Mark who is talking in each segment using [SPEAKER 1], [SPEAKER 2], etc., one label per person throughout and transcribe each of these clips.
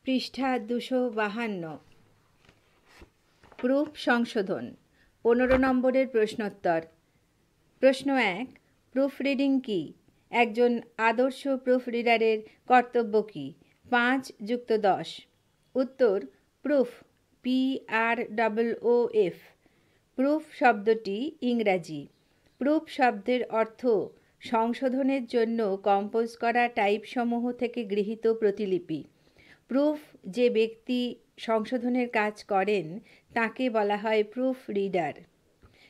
[SPEAKER 1] পৃষ্ঠা 252। প্রুফ সংশোধন 15 নম্বরের প্রশ্নোত্তর। প্রশ্ন 1, প্রুফ রিডিং কি? একজন আদর্শ প্রুফ রিডারের কর্তব্য কি? 5+10। উত্তর, প্রুফ PROOF। প্রুফ শব্দটি ইংরাজি। প্রুফ শব্দের অর্থ সংশোধনের জন্য কম্পোজ করা টাইপসমূহ থেকে গৃহীত প্রতিলিপি। প্রুফ যে ব্যক্তি সংশোধনের কাজ করেন তাকে বলা হয় প্রুফ রিডার।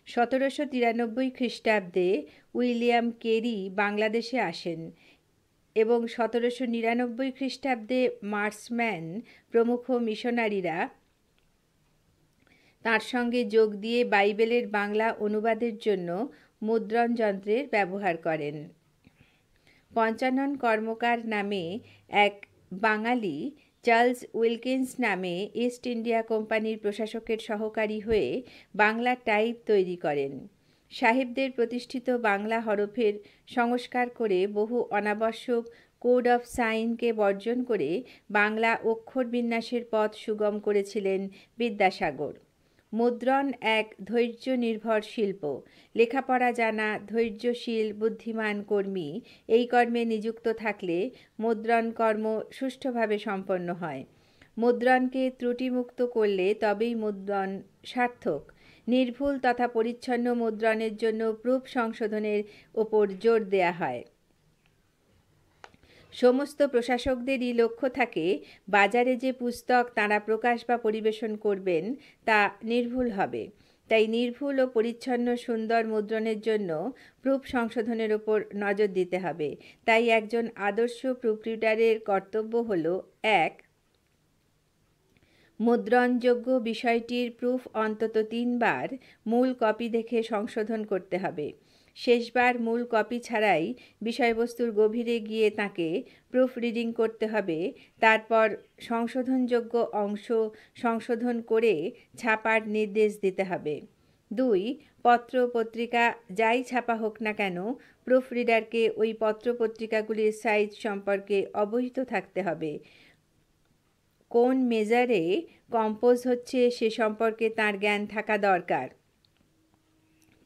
[SPEAKER 1] 1793 খ্রিস্টাব্দে উইলিয়াম কেরি বাংলাদেশে আসেন এবং 1799 খ্রিস্টাব্দে মার্সম্যান প্রমুখ মিশনারিরা তার সঙ্গে যোগ দিয়ে বাইবেলের বাংলা অনুবাদের জন্য মুদ্রণ যন্ত্রের ব্যবহার করেন। পঞ্চানন কর্মকার নামে এক বাঙালি চার্লস উইলকিন্স নামে ইস্ট ইন্ডিয়া কোম্পানির প্রশাসকের সহকারী হয়ে বাংলা টাইপ তৈরি করেন। সাহেবদের প্রতিষ্ঠিত বাংলা হরফের সংস্কার করে বহু অনাবশ্যক কোড অফ সাইনকে বর্জন করে বাংলা অক্ষর বিন্যাসের পথ সুগম করেছিলেন বিদ্যাসাগর। মুদ্রণ এক ধৈর্য নির্ভর শিল্প। লেখাপড়া জানা ধৈর্যশীল বুদ্ধিমান কর্মী এই কর্মে নিযুক্ত থাকলে মুদ্রণ কর্ম সুষ্ঠুভাবে সম্পন্ন হয়। মুদ্রণকে ত্রুটিমুক্ত করলে তবেই মুদ্রণ সার্থক। নির্ভুল তথা পরিচ্ছন্ন মুদ্রণের জন্য প্রুফ সংশোধনের ওপর জোর দেয়া হয়। সমস্ত প্রশাসকদেরই লক্ষ্য থাকে বাজারে যে পুস্তক তাঁরা প্রকাশ বা পরিবেশন করবেন তা নির্ভুল হবে। তাই নির্ভুল ও পরিচ্ছন্ন সুন্দর মুদ্রণের জন্য প্রুফ সংশোধনের ওপর নজর দিতে হবে। তাই একজন আদর্শ প্রুফরিডারের কর্তব্য হল 1, মুদ্রণযোগ্য বিষয়টির প্রুফ অন্তত 3 বার মূল কপি দেখে সংশোধন করতে হবে। শেষবার মূল কপি ছাড়াই বিষয়বস্তুর গভীরে গিয়ে তাকে প্রুফ রিডিং করতে হবে। তারপর সংশোধনযোগ্য অংশ সংশোধন করে ছাপার নির্দেশ দিতে হবে। 2, পত্র পত্রিকা যাই ছাপা হোক না কেন প্রুফ রিডারকে ওই পত্র পত্রিকাগুলির সাইজ সম্পর্কে অবহিত থাকতে হবে। কোন মেজারে কম্পোজ হচ্ছে সে সম্পর্কে তার জ্ঞান থাকা দরকার।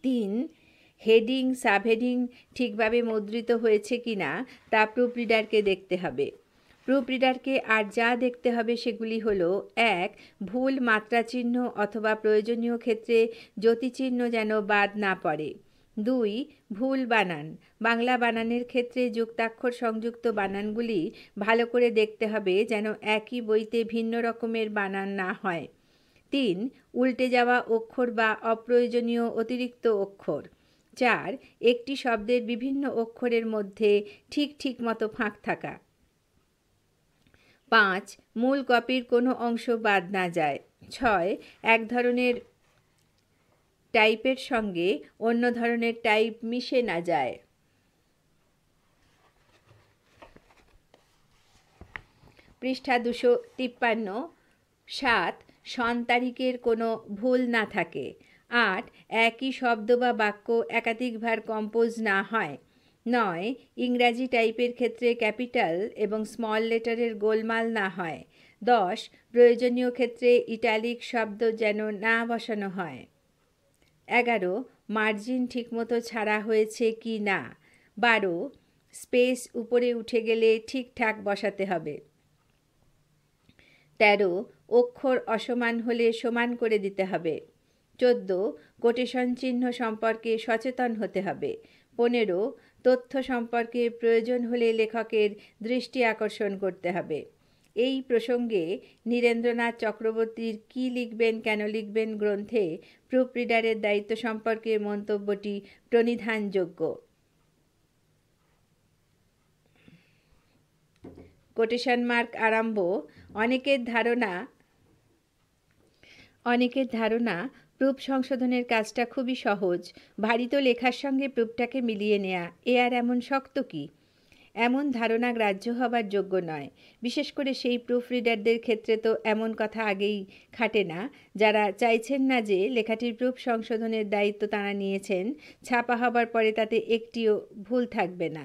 [SPEAKER 1] 3, হেডিং সাবহেডিং ঠিকভাবে মুদ্রিত হয়েছে কিনা তা প্রুফ রিডারকে দেখতে হবে। প্রুফ রিডারকে আর যা দেখতে হবে সেগুলি হলো 1, ভুল মাত্রাচিহ্ন অথবা প্রয়োজনীয় ক্ষেত্রে যতিচিহ্ন যেন বাদ না পড়ে। 2, ভুল বানান। বাংলা বানানের ক্ষেত্রে যুক্তাক্ষর সংযুক্ত বানানগুলি ভালো করে দেখতে হবে যেন একই বইতে ভিন্ন রকমের বানান না হয়। 3, উল্টে যাওয়া অক্ষর বা অপ্রয়োজনীয় অতিরিক্ত অক্ষর। 4, একটি শব্দের বিভিন্ন অক্ষরের মধ্যে ঠিক মতো ফাঁক থাকা। 5, মূল কপির কোনো অংশ বাদ না যায়। 6, এক ধরনের টাইপের সঙ্গে অন্য ধরনের টাইপ মিশে না যায়। পৃষ্ঠা 253। 7, সন তারিখের কোনো ভুল না থাকে। 8, একই শব্দ বা বাক্য একাধিকবার কম্পোজ না হয়। 9, ইংরাজি টাইপের ক্ষেত্রে ক্যাপিটাল এবং স্মল লেটারের গোলমাল না হয়। 10, প্রয়োজনীয় ক্ষেত্রে ইটালিক শব্দ যেন না বসানো হয়। 11, মার্জিন ঠিকমতো ছাড়া হয়েছে কি না। 12, স্পেস উপরে উঠে গেলে ঠিকঠাক বসাতে হবে। 13, অক্ষর অসমান হলে সমান করে দিতে হবে। 14, কোটেশন চিহ্ন সম্পর্কে সচেতন হতে হবে। 15, তথ্য সম্পর্কে প্রয়োজন হলে লেখকের দৃষ্টি আকর্ষণ করতে হবে। এই প্রসঙ্গে নীরেন্দ্রনাথ চক্রবর্তীর কি লিখবেন কেন লিখবেন গ্রন্থে প্রুফ রিডারের দায়িত্ব সম্পর্কে মন্তব্যটি প্রণিধানযোগ্য। কোটেশন মার্ক আরম্ভ। অনেকের ধারণা প্রুফ সংশোধনের কাজটা খুবই সহজ। ভারী তো লেখার সঙ্গে প্রুফটাকে মিলিয়ে নেয়া, এ আর এমন শক্ত কি? এমন ধারণা গ্রাহ্য হবার যোগ্য নয়। বিশেষ করে সেই প্রুফ রিডারদের ক্ষেত্রে তো এমন কথা আগেই খাটে না যারা চাইছেন না যে লেখাটির প্রুফ সংশোধনের দায়িত্ব তাঁরা নিয়েছেন, ছাপা হবার পরে তাতে একটিও ভুল থাকবে না।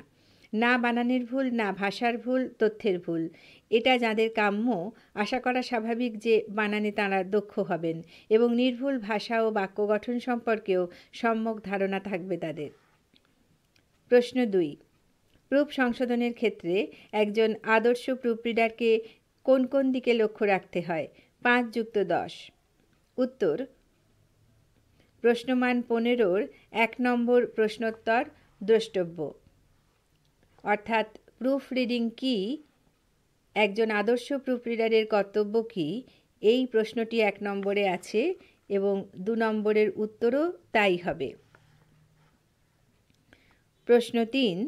[SPEAKER 1] না বানানের ভুল, না ভাষার ভুল, তথ্যের ভুল। এটা যাদের কাম্য, আশা করা স্বাভাবিক যে বানানে তাঁরা দক্ষ হবেন এবং নির্ভুল ভাষা ও বাক্য গঠন সম্পর্কেও সম্যক ধারণা থাকবে তাদের। প্রশ্ন 2, প্রুফ সংশোধনের ক্ষেত্রে একজন আদর্শ প্রুফরিডারকে কোন কোন দিকে লক্ষ্য রাখতে হয়? 5+10। উত্তর: প্রশ্নমান 15-র 1 নম্বর প্রশ্নোত্তর দ্রষ্টব্য। অর্থাৎ প্রুফ রিডিং কি, একজন আদর্শ প্রুফরিডারের কর্তব্য কি, এই প্রশ্নটি 1 নম্বরে আছে এবং 2 নম্বরের উত্তরও তাই হবে। প্রশ্ন 3,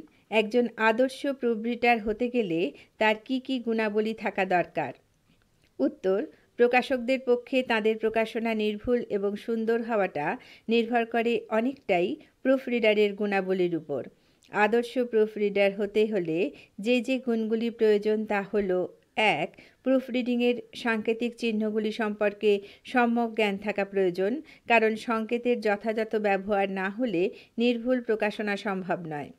[SPEAKER 1] একজন আদর্শ প্রুফরিডার হতে গেলে তার কি কি গুণাবলী থাকা দরকার? উত্তর: প্রকাশকদের পক্ষে তাদের প্রকাশনা নির্ভুল এবং সুন্দর হওয়াটা নির্ভর করে অনেকটাই প্রুফরিডারের গুণাবলীর উপর। আদর্শ প্রুফরিডার হতে হলে যে যে গুণগুলি প্রয়োজন তা হল: 1. প্রুফরিডিংয়ের সাংকেতিক চিহ্নগুলি সম্পর্কে সম্যক জ্ঞান থাকা প্রয়োজন, কারণ সংকেতের যথাযথ ব্যবহার না হলে নির্ভুল প্রকাশনা সম্ভব নয়।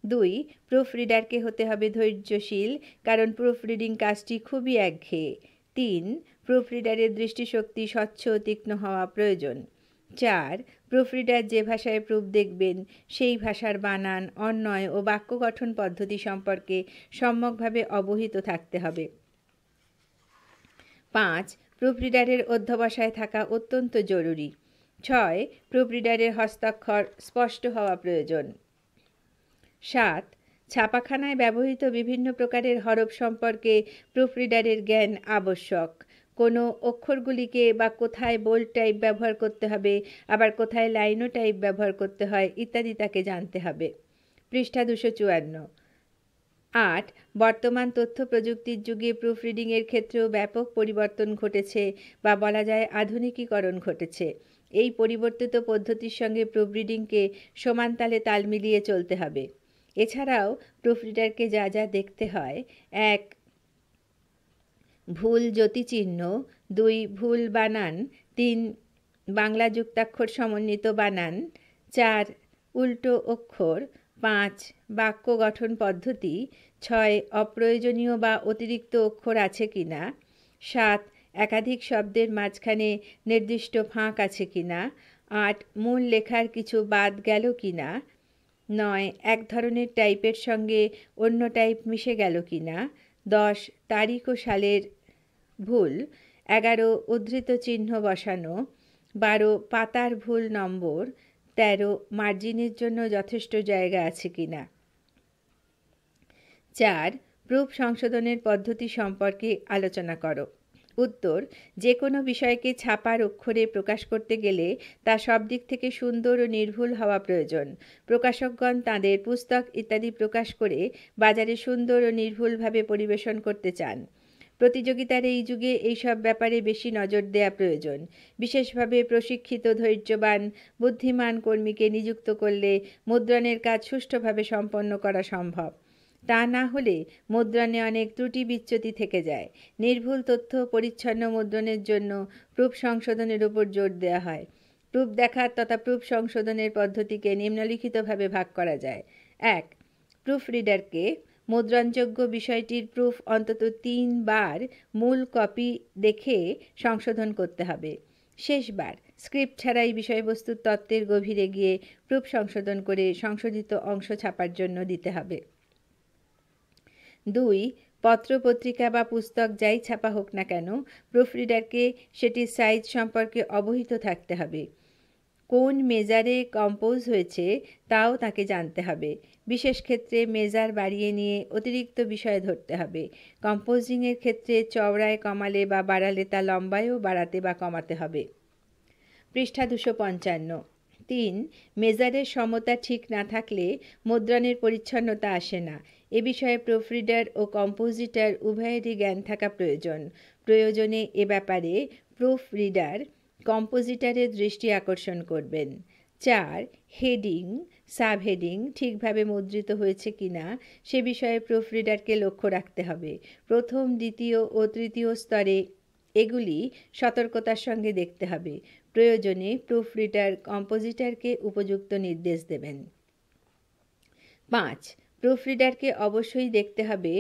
[SPEAKER 1] 2. প্রুফরিডারকে হতে হবে ধৈর্যশীল, কারণ প্রুফরিডিং কাজটি খুবই একঘেয়ে। 3. প্রুফরিডারের দৃষ্টিশক্তি স্বচ্ছ ও তীক্ষ্ণ হওয়া প্রয়োজন। 4. প্রুফরিডার যে ভাষায় প্রুফ দেখবেন সেই ভাষার বানান, অন্বয় ও বাক্য গঠন পদ্ধতি সম্পর্কে সম্যকভাবে অবহিত থাকতে হবে। 5. প্রুফরিডারের অধ্যবসায় থাকা অত্যন্ত জরুরি। 6. প্রুফরিডারের হস্তাক্ষর স্পষ্ট হওয়া প্রয়োজন। 7. ছাপাখানায় ব্যবহৃত বিভিন্ন প্রকারের হরফ সম্পর্কে প্রুফরিডারের জ্ঞান আবশ্যক। কোনো অক্ষরগুলিকে বা কোথায় বোল্ড টাইপ ব্যবহার করতে হবে, আবার কোথায় লাইনো টাইপ ব্যবহার করতে হয় ইত্যাদি তাকে জানতে হবে। পৃষ্ঠা 254। 8. বর্তমান তথ্য প্রযুক্তির যুগে প্রুফরিডিংয়ের ক্ষেত্রেও ব্যাপক পরিবর্তন ঘটেছে বা বলা যায় আধুনিকীকরণ ঘটেছে। এই পরিবর্তিত পদ্ধতির সঙ্গে প্রুফরিডিংকে সমানতালে তাল মিলিয়ে চলতে হবে। এছাড়াও প্রুফরিডারকে যা যা দেখতে হয়: 1. ভুল যতিচিহ্ন, 2. ভুল বানান, 3. বাংলা যুক্তাক্ষর সমন্বিত বানান, 4. উল্টো অক্ষর, 5. বাক্য গঠন পদ্ধতি, 6. অপ্রয়োজনীয় বা অতিরিক্ত অক্ষর আছে কিনা, 7. একাধিক শব্দের মাঝখানে নির্দিষ্ট ফাঁক আছে কিনা, 8. মূল লেখার কিছু বাদ গেল কিনা, 9. এক ধরনের টাইপের সঙ্গে অন্য টাইপ মিশে গেল কিনা, 10. তারিখ ও সালের ভুল, 11. উদ্ধৃত চিহ্ন বসানো, 12. পাতার ভুল নম্বর, 13. মার্জিনের জন্য যথেষ্ট জায়গা আছে কিনা। 4. প্রুফ সংশোধনের পদ্ধতি সম্পর্কে আলোচনা করো। উত্তর: যে কোনো বিষয়কে ছাপার অক্ষরে প্রকাশ করতে গেলে তা সব দিক থেকে সুন্দর ও নির্ভুল হওয়া প্রয়োজন। প্রকাশকগণ তাঁদের পুস্তক ইত্যাদি প্রকাশ করে বাজারে সুন্দর ও নির্ভুলভাবে পরিবেশন করতে চান। প্রতিযোগিতার এই যুগে এইসব ব্যাপারে বেশি নজর দেয়া প্রয়োজন। বিশেষভাবে প্রশিক্ষিত, ধৈর্যবান, বুদ্ধিমান কর্মীকে নিযুক্ত করলে মুদ্রণের কাজ সুষ্ঠুভাবে সম্পন্ন করা সম্ভব। তা না হলে মুদ্রণে অনেক ত্রুটি বিচ্যুতি থেকে যায়। নির্ভুল তথ্য পরিচ্ছন্ন মুদ্রণের জন্য প্রুফ সংশোধনের উপর জোর দেওয়া হয়। প্রুফ দেখার তথা প্রুফ সংশোধনের পদ্ধতিকে নিম্নলিখিতভাবে ভাগ করা যায়। 1. প্রুফ রিডারকে মুদ্রণযোগ্য বিষয়টির প্রুফ অন্তত 3 বার মূল কপি দেখে সংশোধন করতে হবে। শেষবার স্ক্রিপ্ট ছাড়াই বিষয়বস্তুর তত্ত্বের গভীরে গিয়ে প্রুফ সংশোধন করে সংশোধিত অংশ ছাপার জন্য দিতে হবে। 2. পত্রপত্রিকা বা পুস্তক যাই ছাপা হোক না কেন, প্রুফরিডারকে সেটির সাইজ সম্পর্কে অবহিত থাকতে হবে। কোন মেজারে কম্পোজ হয়েছে তাও তাকে জানতে হবে। বিশেষ ক্ষেত্রে মেজার বাড়িয়ে নিয়ে অতিরিক্ত বিষয় ধরতে হবে। কম্পোজিংয়ের ক্ষেত্রে চওড়ায় কমালে বা বাড়ালে তা লম্বায়ও বাড়াতে বা কমাতে হবে। পৃষ্ঠা 255। 3. মেজারের সমতা ঠিক না থাকলে মুদ্রণের পরিচ্ছন্নতা আসে না। এ বিষয়ে প্রুফরিডার ও কম্পোজিটর উভয়েরই জ্ঞান থাকা প্রয়োজন। প্রয়োজনে এ ব্যাপারে প্রুফরিডার কম্পোজিটরের দৃষ্টি আকর্ষণ করবেন। 4. হেডিং, সাবহেডিং ঠিকভাবে মুদ্রিত হয়েছে কিনা সে বিষয়ে প্রুফরিডারকে লক্ষ্য রাখতে হবে। প্রথম, দ্বিতীয় ও তৃতীয় স্তরে এগুলি সতর্কতার সঙ্গে দেখতে হবে। প্রয়োজনে প্রুফরিডার কম্পোজিটরকে উপযুক্ত নির্দেশ দেবেন। 5. প্রুফরিডারকে অবশ্যই দেখতে হবে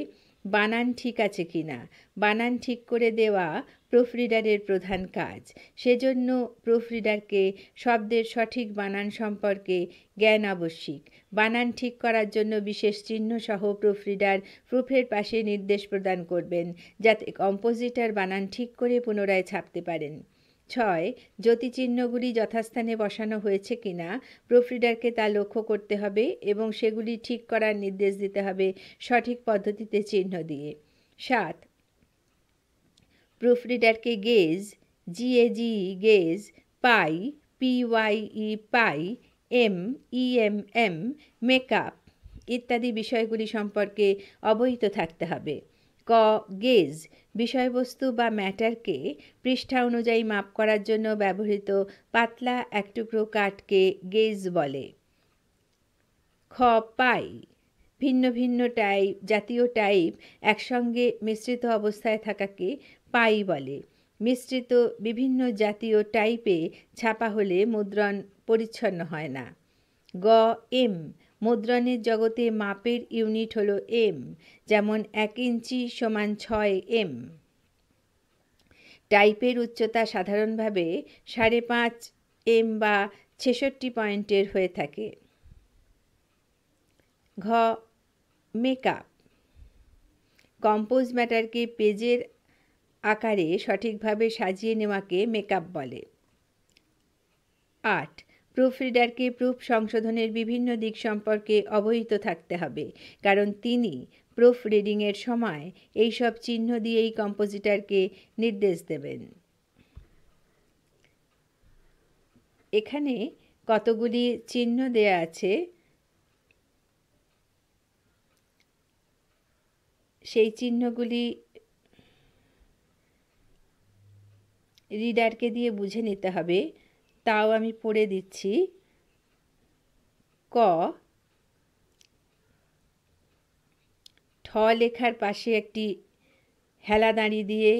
[SPEAKER 1] বানান ঠিক আছে কিনা। বানান ঠিক করে দেওয়া প্রুফরিডারের প্রধান কাজ। সেজন্য প্রুফরিডারকে শব্দের সঠিক বানান সম্পর্কে জ্ঞান আবশ্যিক। বানান ঠিক করার জন্য বিশেষ চিহ্ন সহ প্রুফরিডার প্রুফের পাশে নির্দেশ প্রদান করবেন, যাতে কম্পোজিটর বানান ঠিক করে পুনরায় ছাপতে পারেন। 6. জ্যোতিচিহ্নগুলি যথাস্থানে বসানো হয়েছে কিনা প্রুফরিডারকে তা লক্ষ্য করতে হবে এবং সেগুলি ঠিক করার নির্দেশ দিতে হবে সঠিক পদ্ধতিতে চিহ্ন দিয়ে। 7. প্রুফরিডারকে গেজ, GAGE গেজ, পাই, PYE পাই, MEMM মেকআপ ইত্যাদি বিষয়গুলি সম্পর্কে অবহিত থাকতে হবে। ক. গেজ বিষয়বস্তু বা ম্যাটারকে পৃষ্ঠা অনুযায়ী মাপ করার জন্য ব্যবহৃত পাতলা এক টুকরো কাঠকে গেজ বলে। খ. পাই ভিন্ন ভিন্ন জাতীয় টাইপ একসঙ্গে মিশ্রিত অবস্থায় থাকাকে পাই বলে। মিশ্রিত বিভিন্ন জাতীয় টাইপে ছাপা হলে মুদ্রণ পরিচ্ছন্ন হয় না। গ. এম মুদ্রণের জগতে মাপের ইউনিট হল এম, যেমন 1 ইঞ্চি সমান 6 এম। টাইপের উচ্চতা সাধারণভাবে 5.5 এম বা 66 পয়েন্টের হয়ে থাকে। ঘ. মেকআপ কম্পোজ ম্যাটারকে পেজের আকারে সঠিকভাবে সাজিয়ে নেওয়াকে মেকআপ বলে। 8. প্রুফরিডারকে প্রুফ সংশোধনের বিভিন্ন দিক সম্পর্কে অবহিত থাকতে হবে, কারণ তিনি প্রুফ রিডিংয়ের সময় এইসব চিহ্ন দিয়েই কম্পোজিটরকে নির্দেশ দেবেন। এখানে কতগুলি চিহ্ন দেয়া আছে, সেই চিহ্নগুলি রিডারকে দিয়ে বুঝে নিতে হবে, তাও আমি পড়ে দিচ্ছি। ক. ঠ লেখার পাশে একটি হেলাদাঁড়ি দিয়ে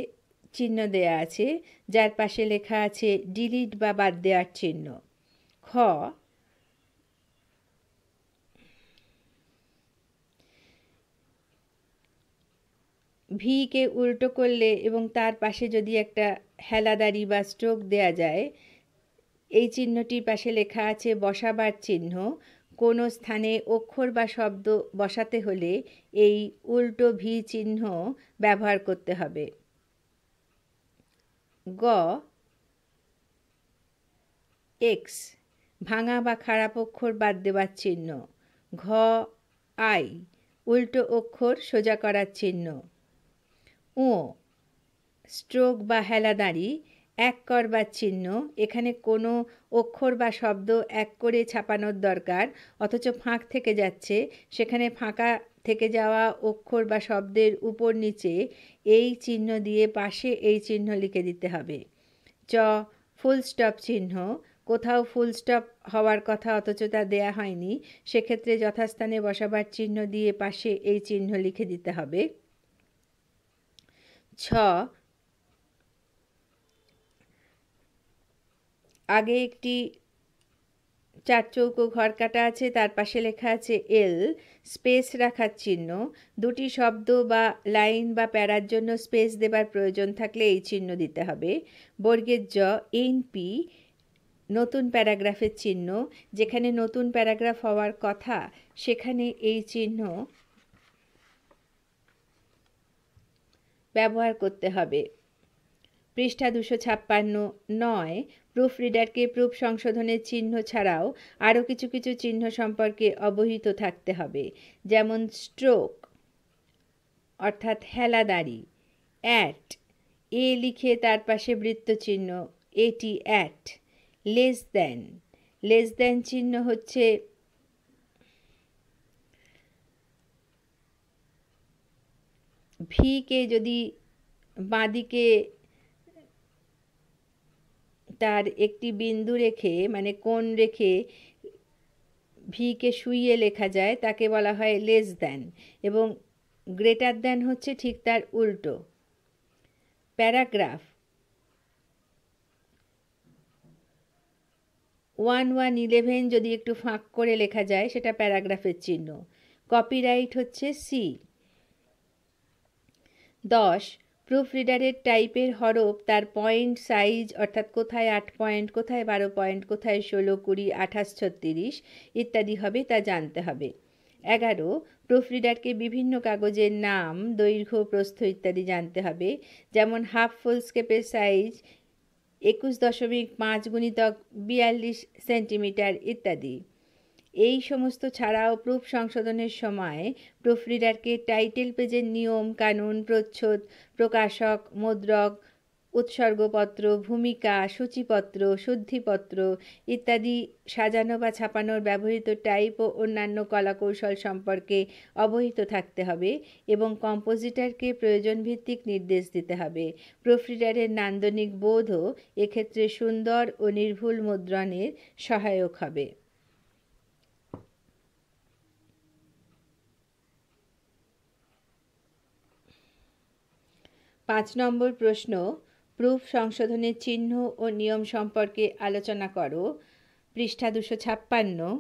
[SPEAKER 1] চিহ্ন দেয়া আছে, যার পাশে লেখা আছে ডিলিট বা বাদ দেওয়ার চিহ্ন। খ. ভিকে উল্টো করলে এবং তার পাশে যদি একটা হেলাদাঁড়ি বা স্ট্রোক দেয়া যায়, এই চিহ্নটির পাশে লেখা আছে বসাবার চিহ্ন। কোনো স্থানে অক্ষর বা শব্দ বসাতে হলে এই উল্টো ভি চিহ্ন ব্যবহার করতে হবে। গ. এক্স ভাঙা বা খারাপ অক্ষর বাদ দেওয়ার চিহ্ন। ঘ. আই উল্টো অক্ষর সোজা করার চিহ্ন। ও. স্ট্রোক বা হেলাদাঁড়ি এক করবার চিহ্ন। এখানে কোনো অক্ষর বা শব্দ এক করে ছাপানোর দরকার, অথচ ফাঁক থেকে যাচ্ছে, সেখানে ফাঁকা থেকে যাওয়া অক্ষর বা শব্দের উপর নিচে এই চিহ্ন দিয়ে পাশে এই চিহ্ন লিখে দিতে হবে। চ. ফুল স্টপ চিহ্ন কোথাও ফুল স্টপ হওয়ার কথা অথচ তা দেয়া হয়নি, সেক্ষেত্রে যথাস্থানে বসাবার চিহ্ন দিয়ে পাশে এই চিহ্ন লিখে দিতে হবে। ছ. আগে একটি 4 চৌকো ঘর কাটা আছে, তার পাশে লেখা আছে এল, স্পেস রাখার চিহ্ন। দুটি শব্দ বা লাইন বা প্যারার জন্য স্পেস দেবার প্রয়োজন থাকলে এই চিহ্ন দিতে হবে। বর্গের জ, এনপি নতুন প্যারাগ্রাফের চিহ্ন। যেখানে নতুন প্যারাগ্রাফ হওয়ার কথা সেখানে এই চিহ্ন ব্যবহার করতে হবে। পৃষ্ঠা 256 9. প্রুফ রিডারকে প্রুফ সংশোধনের চিহ্ন ছাড়াও আরও কিছু কিছু চিহ্ন সম্পর্কে অবহিত থাকতে হবে, যেমন স্ট্রোক অর্থাৎ হেলাদাঁড়ি, অ্যাট এ লিখে তার পাশে বৃত্ত চিহ্ন, এটি অ্যাট। লেস দ্যান চিহ্ন হচ্ছে ভিকে যদি বাঁদিকে তার একটি বিন্দু রেখে মানে কোণ রেখে ভিকে শুইয়ে লেখা যায় তাকে বলা হয় লেস দ্যান, এবং গ্রেটার দ্যান হচ্ছে ঠিক তার উল্টো। প্যারাগ্রাফ 1:11 যদি একটু ফাঁক করে লেখা যায় সেটা প্যারাগ্রাফের চিহ্ন। কপিরাইট হচ্ছে সি। 10 প্রুফ রিডারের টাইপের হরফ তার পয়েন্ট সাইজ অর্থাৎ কোথায় 8 পয়েন্ট, কোথায় 12 পয়েন্ট, কোথায় 16, 20, 28, 36 ইত্যাদি হবে তা জানতে হবে। 11 প্রুফ রিডারকে বিভিন্ন কাগজের নাম, দৈর্ঘ্য, প্রস্থ ইত্যাদি জানতে হবে, যেমন হাফ ফুলস্কেপের সাইজ 21.5 গুণিতক 42 সেন্টিমিটার ইত্যাদি। এই সমস্ত ছাড়াও প্রুফ সংশোধনের সময় প্রুফ রিডারকে টাইটেল পেজের নিয়ম কানুন, প্রচ্ছদ, প্রকাশক, মুদ্রক, উৎসর্গপত্র, ভূমিকা, সূচিপত্র, শুদ্ধিপত্র ইত্যাদি সাজানো বা ছাপানোর ব্যবহৃত টাইপ ও অন্যান্য কলাকৌশল সম্পর্কে অবহিত থাকতে হবে এবং কম্পোজিটরকে প্রয়োজনভিত্তিক নির্দেশ দিতে হবে। প্রুফ রিডারের নান্দনিক বোধও এক্ষেত্রে সুন্দর ও নির্ভুল মুদ্রণের সহায়ক হবে। 5 নম্বর প্রশ্ন, প্রুফ সংশোধনের চিহ্ন ও নিয়ম সম্পর্কে আলোচনা করো। পৃষ্ঠা 256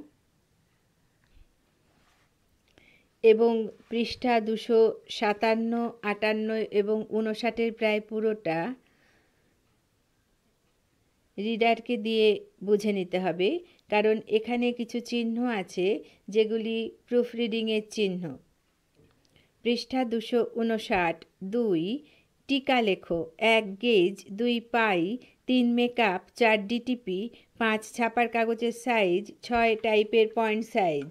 [SPEAKER 1] এবং পৃষ্ঠা 257, 58 এবং 59 প্রায় পুরোটা রিডারকে দিয়ে বুঝে নিতে হবে, কারণ এখানে কিছু চিহ্ন আছে যেগুলি প্রুফ রিডিংয়ের চিহ্ন। পৃষ্ঠা 259, 2 টিকা লেখো, 1 গেজ, 2 পাই, 3 মেকআপ, 4 ডিটিপি, 5 ছাপার কাগজের সাইজ, 6 টাইপের পয়েন্ট সাইজ।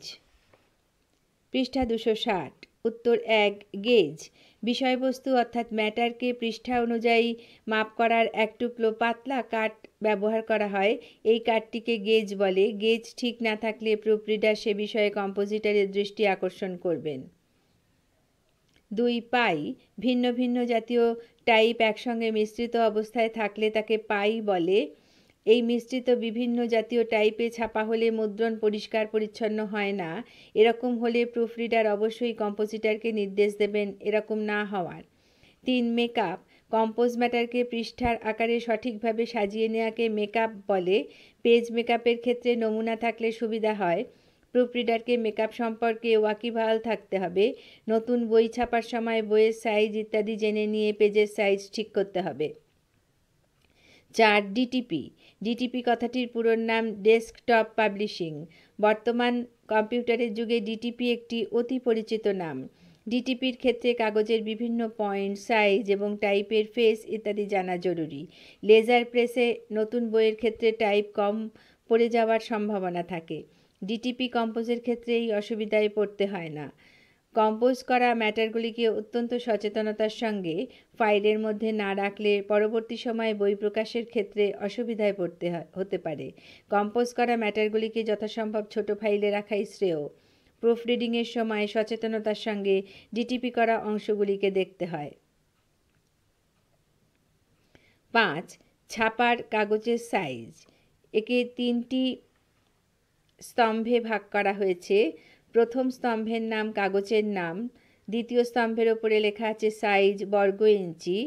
[SPEAKER 1] পৃষ্ঠা 260, উত্তর 1 গেজ। বিষয়বস্তু অর্থাৎ ম্যাটারকে পৃষ্ঠা অনুযায়ী মাপ করার এক টুকরো পাতলা কাঠ ব্যবহার করা হয়। এই কাঠটিকে গেজ বলে। গেজ ঠিক না থাকলে প্রুফ রিডার সে বিষয়ে কম্পোজিটরের দৃষ্টি আকর্ষণ করবেন। 2 পাই, ভিন্ন ভিন্ন জাতীয় টাইপ একসঙ্গে মিশ্রিত অবস্থায় থাকলে তাকে পাই বলে। এই মিশ্রিত বিভিন্ন জাতীয় টাইপে ছাপা হলে মুদ্রণ পরিষ্কার পরিচ্ছন্ন হয় না। এরকম হলে প্রুফ রিডার অবশ্যই কম্পোজিটরকে নির্দেশ দেবেন এরকম না হওয়ার। 3 মেকআপ, কম্পোজ ম্যাটারকে পৃষ্ঠার আকারে সঠিকভাবে সাজিয়ে নেওয়াকে মেকআপ বলে। পেজ মেকআপের ক্ষেত্রে নমুনা থাকলে সুবিধা হয়। প্রুফ রিডারকে মেকআপ সম্পর্কে ওয়াকিবহাল থাকতে হবে। নতুন বই ছাপার সময় বইয়ের সাইজ ইত্যাদি জেনে নিয়ে পেজের সাইজ ঠিক করতে হবে। 4 ডিটিপি। ডিটিপি কথাটির পুরো নাম ডেস্কটপ পাবলিশিং। বর্তমান কম্পিউটারের যুগে ডিটিপি একটি অতি পরিচিত নাম। ডিটিপির ক্ষেত্রে কাগজের বিভিন্ন পয়েন্ট, সাইজ এবং টাইপের ফেস ইত্যাদি জানা জরুরি। লেজার প্রেসে নতুন বইয়ের ক্ষেত্রে টাইপ কম পড়ে যাওয়ার সম্ভাবনা থাকে। ডিটিপি কম্পোজের ক্ষেত্রে এই অসুবিধায় পড়তে হয় না। কম্পোজ করা ম্যাটারগুলিকে অত্যন্ত সচেতনতার সঙ্গে ফাইলের মধ্যে না রাখলে পরবর্তী সময়ে বই প্রকাশের ক্ষেত্রে অসুবিধায় পড়তে হতে পারে। কম্পোজ করা ম্যাটারগুলিকে যথাসম্ভব ছোট ফাইলে রাখাই শ্রেয়। প্রুফ রিডিংয়ের সময় সচেতনতার সঙ্গে ডিটিপি করা অংশগুলিকে দেখতে হয়। 5 ছাপার কাগজের সাইজ। একে 3টি স্তম্ভে ভাগ করা হয়েছে। প্রথম স্তম্ভের নাম কাগজের নাম, দ্বিতীয় স্তম্ভের ওপরে লেখা আছে সাইজ বর্গ ইঞ্চি,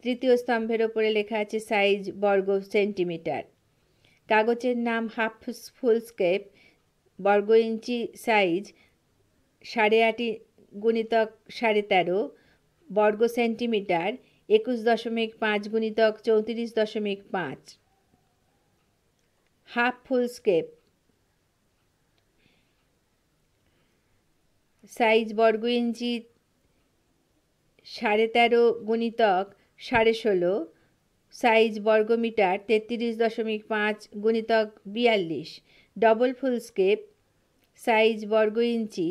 [SPEAKER 1] তৃতীয় স্তম্ভের ওপরে লেখা আছে সাইজ বর্গ সেন্টিমিটার। কাগজের নাম হাফ ফুলস্কেপ, বর্গ ইঞ্চি সাইজ 8.5 গুণিতক 13.5, বর্গ সেন্টিমিটার 21.5 গুণিতক 34.5। হাফ ফুলস্কেপ সাইজ বর্গ ইঞ্চি 13.5 গুণিতক 16.5, সাইজ বর্গমিটার 33.5 গুণিতক 42। ডবল ফুলস্কেপ সাইজ বর্গ ইঞ্চি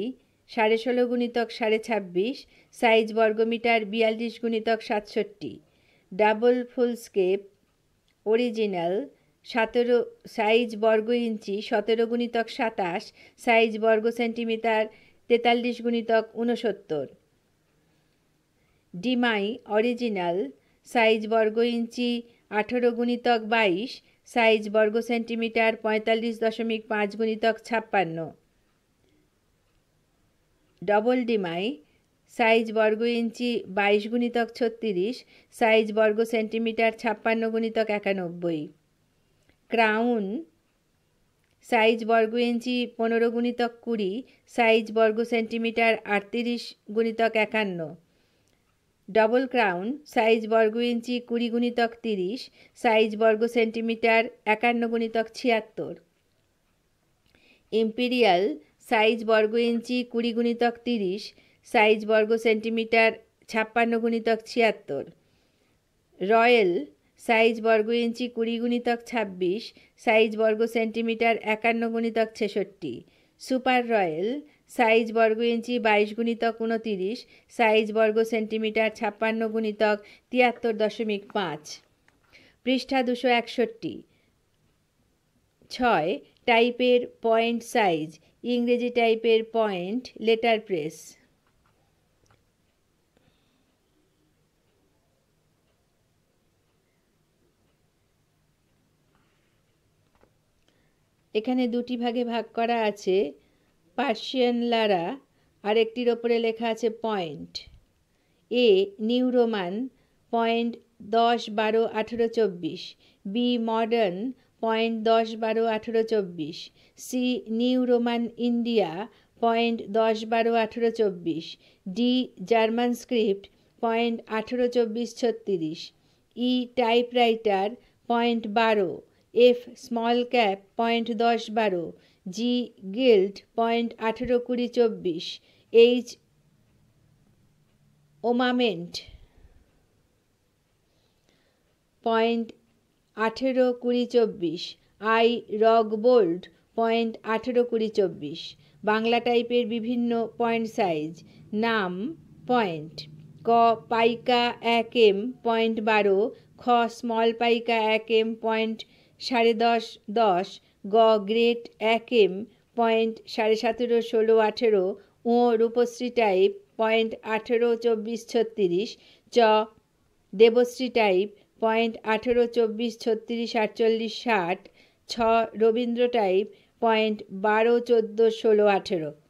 [SPEAKER 1] 16.5 গুণিতক 26.5, সাইজ বর্গমিটার 42 গুণিতক 67। ডাবল ফুলস্কেপ অরিজিনাল 17 সাইজ বর্গ ইঞ্চি 17 গুণিতক 27, সাইজ বর্গ সেন্টিমিটার 43 গুণিতক 69। ডিমাই অরিজিনাল সাইজ বর্গ ইঞ্চি 18 গুণিতক 22, সাইজ বর্গ সেন্টিমিটার 45.5 গুণিতক 56। ডবল ডিমাই সাইজ বর্গ ইঞ্চি 22 গুণিতক 36, সাইজ বর্গ সেন্টিমিটার 56 গুণিতক 91। ক্রাউন সাইজ বর্গ ইঞ্চি 15 × 20, সাইজ বর্গ সেন্টিমিটার 38 × 51। ডবল ক্রাউন সাইজ বর্গ ইঞ্চি 20 × 30, সাইজ বর্গ সেন্টিমিটার 51 × 76। ইম্পেরিয়াল সাইজ বর্গ ইঞ্চি 20 × 30, সাইজ বর্গ সেন্টিমিটার 56 × 76। রয়্যাল সাইজ বর্গ ইঞ্চি 20 × 26, সাইজ বর্গ সেন্টিমিটার 51 × 66। সুপার রয়্যাল সাইজ বর্গ ইঞ্চি 22 × 29, সাইজ বর্গ সেন্টিমিটার 56 × 73.5। পৃষ্ঠা 261। 6. টাইপের পয়েন্ট সাইজ, ইংরেজি টাইপের পয়েন্ট লেটার প্রেস। এখানে দুটি ভাগে ভাগ করা আছে, পার্সিয়ান লারা, আর একটির ওপরে লেখা আছে point. A new Roman point 10, 12, 18, 24। B modern point 10, 12, 18, 24। C new Roman India point 10, 12, 18, 24। D German script point 18, 24, 36। E typewriter point 12। F small cap point 10, 12। G guild point 18, 20, 24। H ornament point 18, 20, 24। I rock bold point 18, 20, 24। Bangla টাইপের বিভিন্ন point size. নাম point. ক পাইকা 1 M point 12। খ small পাইকা 1 M point 10.5, 10। গ great 1 M point 17.5, 16, 18। ও Rupashree type point 18, 24, 36। চ Debashree type point 18, 24, 36, 48, 60। ছ Rabindra type point 12, 14, 16, 18।